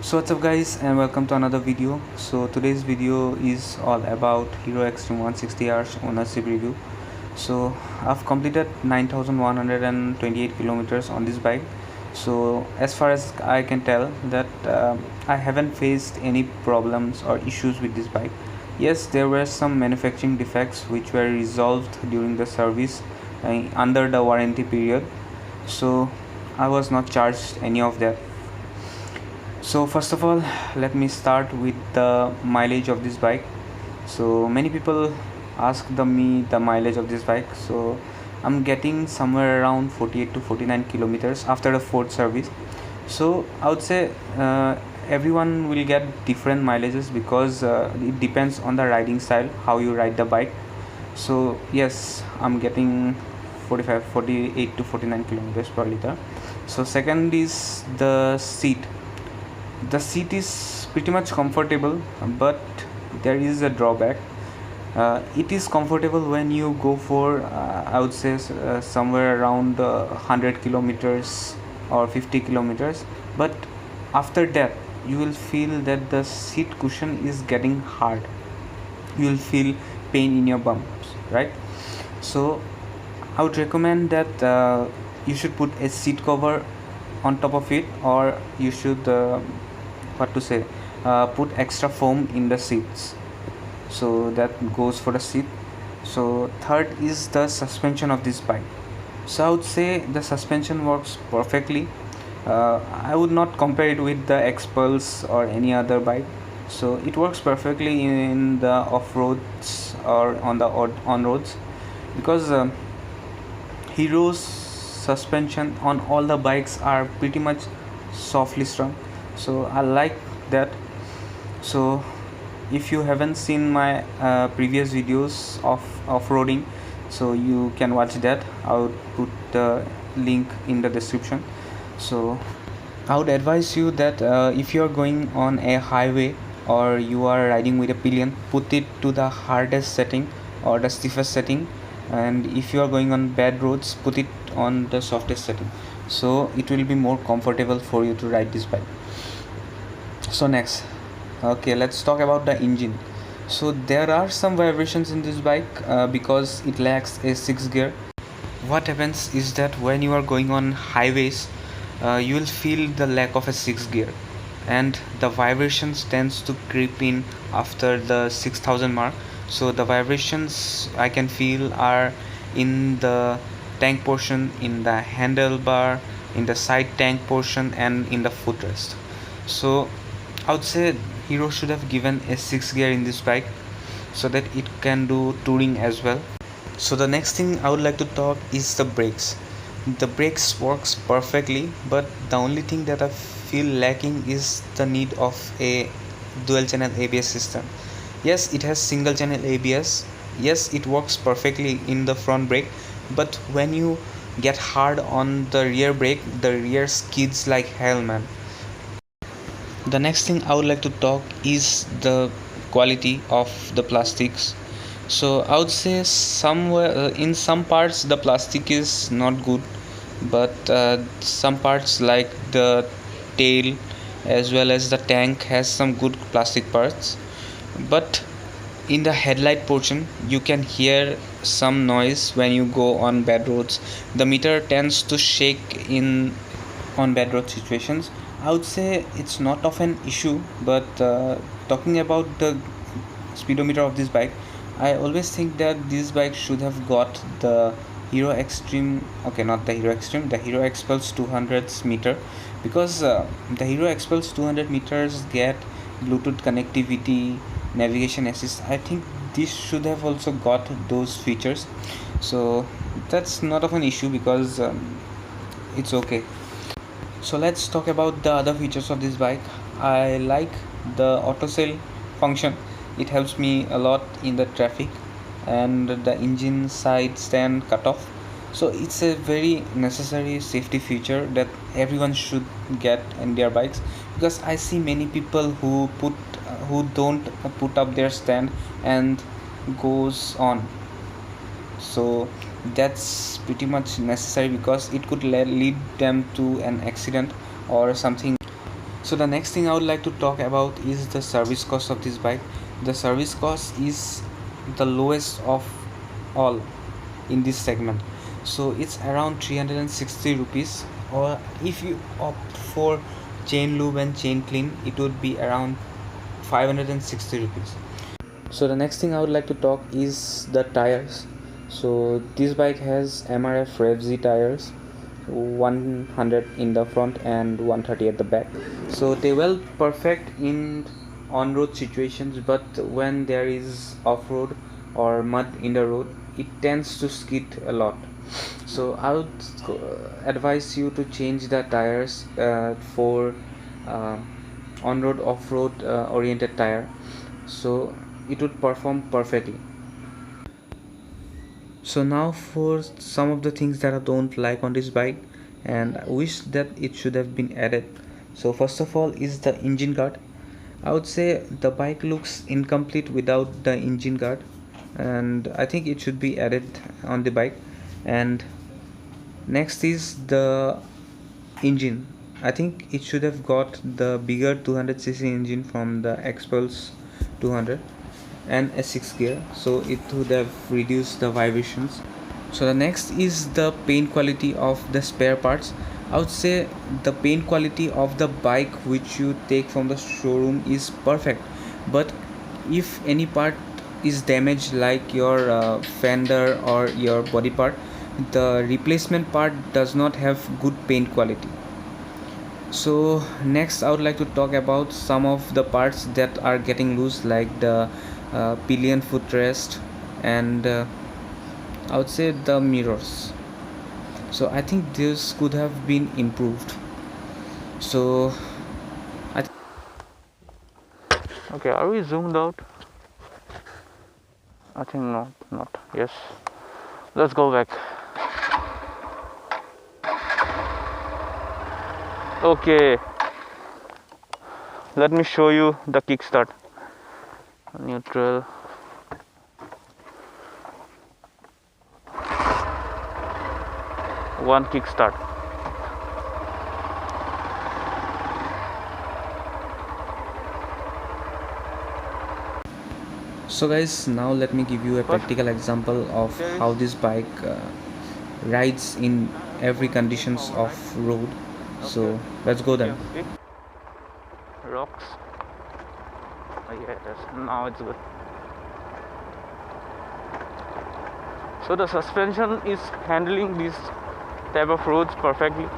So what's up guys, and welcome to another video. So today's video is all about Hero Xtreme 160 hours ownership review. So I've completed 9,128 kilometers on this bike. So as far as I can tell that I haven't faced any problems or issues with this bike. Yes, there were some manufacturing defects which were resolved during the service under the warranty period. So I was not charged any of that. So first of all, let me start with the mileage of this bike. So many people ask me the mileage of this bike. So I'm getting somewhere around 48 to 49 kilometers after the fourth service. So I would say everyone will get different mileages because it depends on the riding style, how you ride the bike. So yes, I'm getting 48 to 49 kilometers per liter. So second is the seat. The seat is pretty much comfortable, but there is a drawback. It is comfortable when you go for I would say somewhere around 100 kilometers or 50 kilometers, but after that you will feel that the seat cushion is getting hard. You will feel pain in your bumps, right? So I would recommend that you should put a seat cover on top of it, or you should put extra foam in the seats. So that goes for the seat. So third is the suspension of this bike. So I would say the suspension works perfectly. I would not compare it with the X-Pulse or any other bike. So it works perfectly in the off-roads or on the on-roads, because Hero's suspension on all the bikes are pretty much softly strung. So I like that. So if you haven't seen my previous videos of off-roading, so you can watch that. I would put the link in the description. So I would advise you that if you are going on a highway or you are riding with a pillion, put it to the hardest setting or the stiffest setting, and if you are going on bad roads, put it on the softest setting, so it will be more comfortable for you to ride this bike. So next, okay, let's talk about the engine. So there are some vibrations in this bike because it lacks a 6th gear. What happens is that when you are going on highways, you will feel the lack of a 6th gear, and the vibrations tends to creep in after the 6,000 mark. So the vibrations I can feel are in the tank portion, in the handlebar, in the side tank portion, and in the footrest. So I would say Hero should have given a 6th gear in this bike so that it can do touring as well. So the next thing I would like to talk is the brakes. The brakes works perfectly, but the only thing that I feel lacking is the need of a dual channel ABS system. Yes, it has single channel ABS. Yes, it works perfectly in the front brake, but when you get hard on the rear brake, the rear skids like hell, man. The next thing I would like to talk is the quality of the plastics. So I would say somewhere in some parts the plastic is not good, but some parts like the tail as well as the tank has some good plastic parts. But in the headlight portion you can hear some noise when you go on bad roads. The meter tends to shake in on bad road situations. I would say it's not of an issue, but talking about the speedometer of this bike, I always think that this bike should have got the Hero Xtreme, okay, not the Hero Xtreme, the Hero X-Pulse 200 meter, because the Hero X-Pulse 200 meters get Bluetooth connectivity, navigation assist. I think this should have also got those features. So that's not of an issue because it's okay. So let's talk about the other features of this bike. I like the auto sail function. It helps me a lot in the traffic, and the engine side stand cutoff. So it's a very necessary safety feature that everyone should get in their bikes, because I see many people who don't put up their stand and goes on. So that's pretty much necessary because it could lead them to an accident or something. So the next thing I would like to talk about is the service cost of this bike. The service cost is the lowest of all in this segment. So it's around 360 rupees, or if you opt for chain lube and chain clean, it would be around 560 rupees. So the next thing I would like to talk is the tires. So this bike has MRF Rev Z tires, 100 in the front and 130 at the back. So they will perfect in on-road situations, but when there is off-road or mud in the road, it tends to skid a lot. So I would advise you to change the tires for uh, on-road off-road oriented tire, so it would perform perfectly. So now for some of the things that I don't like on this bike and I wish that it should have been added. So first of all is the engine guard. I would say the bike looks incomplete without the engine guard, and I think it should be added on the bike. And next is the engine. I think it should have got the bigger 200cc engine from the Xpulse 200 and a 6 gear, so it would have reduced the vibrations. So the next is the paint quality of the spare parts. I would say the paint quality of the bike which you take from the showroom is perfect, but if any part is damaged, like your fender or your body part, the replacement part does not have good paint quality. So next I would like to talk about some of the parts that are getting loose, like the pillion footrest and I would say the mirrors. So I think this could have been improved. So Okay, are we zoomed out? I think not. Yes. Let's go back. Okay. Let me show you the kickstart. Neutral. One kickstart. So guys, now let me give you a practical example of how this bike rides in every conditions of road. So let's go then. Rocks. Yeah, now it's good. So the suspension is handling this type of roads perfectly.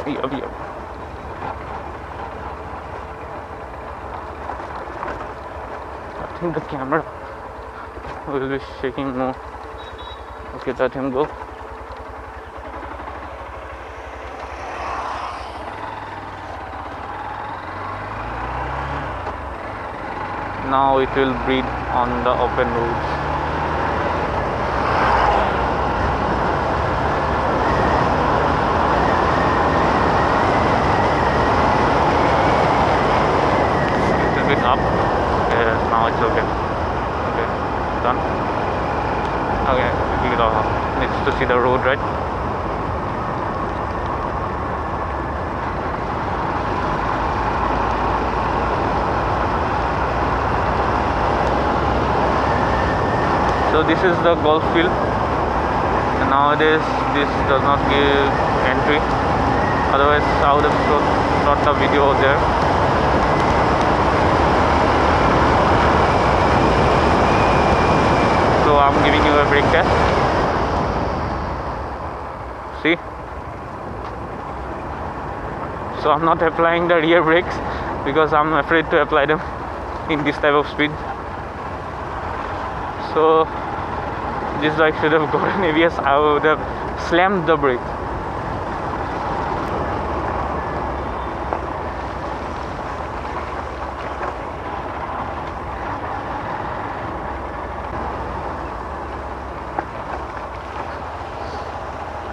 Yep. I think the camera will be shaking more. Okay, let him go. Now it will breathe on the open roads. Little bit up. Yeah, now it's okay. Okay, done. Okay, we needs to see the road, right? So this is the golf field, and nowadays this does not give entry, otherwise I would have shot the video there. So I'm giving you a brake test. See? So I'm not applying the rear brakes because I'm afraid to apply them in this type of speed. So this bike should have got an ABS. I would have slammed the brake.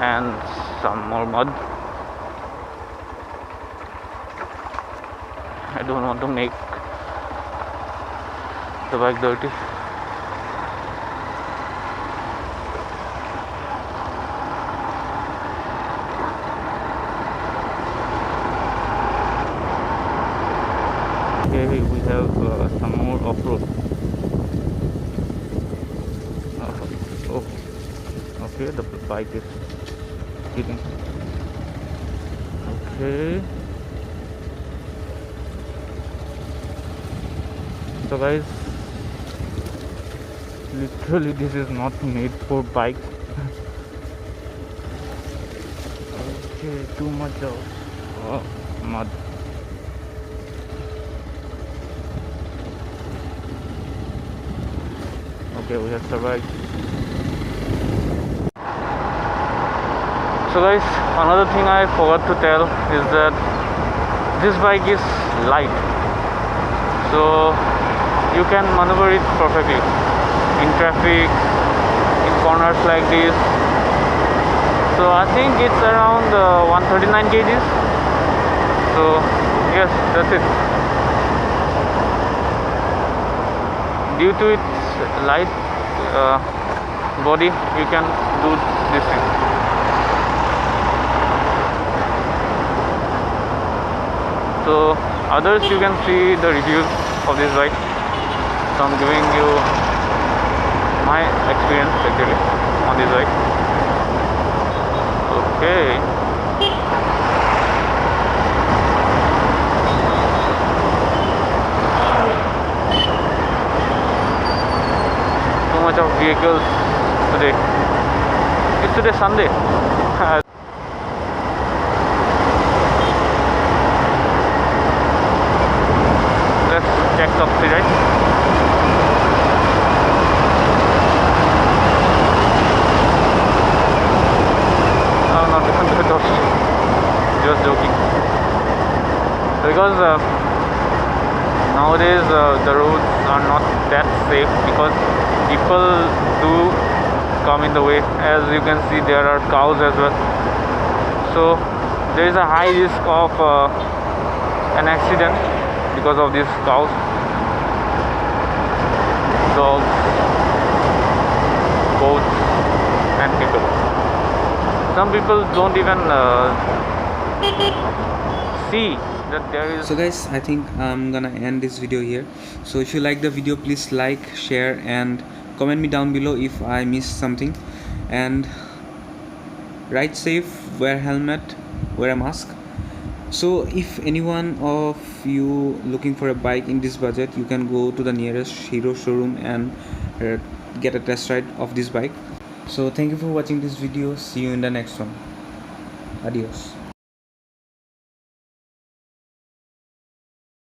And some more mud. I don't want to make the bike dirty. Okay, we have some more off-road. Oh, okay, the bike is skidding. Okay, so guys, literally this is not made for bikes. Okay, too much of mud. Okay, we have survived. So guys, another thing I forgot to tell is that this bike is light, so you can maneuver it perfectly in traffic, in corners like this. So I think it's around 139 kgs. So yes, that's it. Due to its light body, you can do this thing. So others, you can see the reviews of this bike. So I'm giving you my experience actually on this bike. Okay. Too much of vehicles today. It's today Sunday. Let's check the oxygen. I'm not going to do it. Just joking. Because nowadays the roads are not that safe, because people do come in the way. As you can see, there are cows as well. So there is a high risk of an accident because of these cows, dogs, goats, and people. Some people don't even see that there is. So guys, I think I'm gonna end this video here. So if you like the video, please like, share, and comment me down below if I missed something. And ride safe, wear helmet, wear a mask. So if anyone of you looking for a bike in this budget, you can go to the nearest Hero showroom and get a test ride of this bike. So thank you for watching this video. See you in the next one. Adios.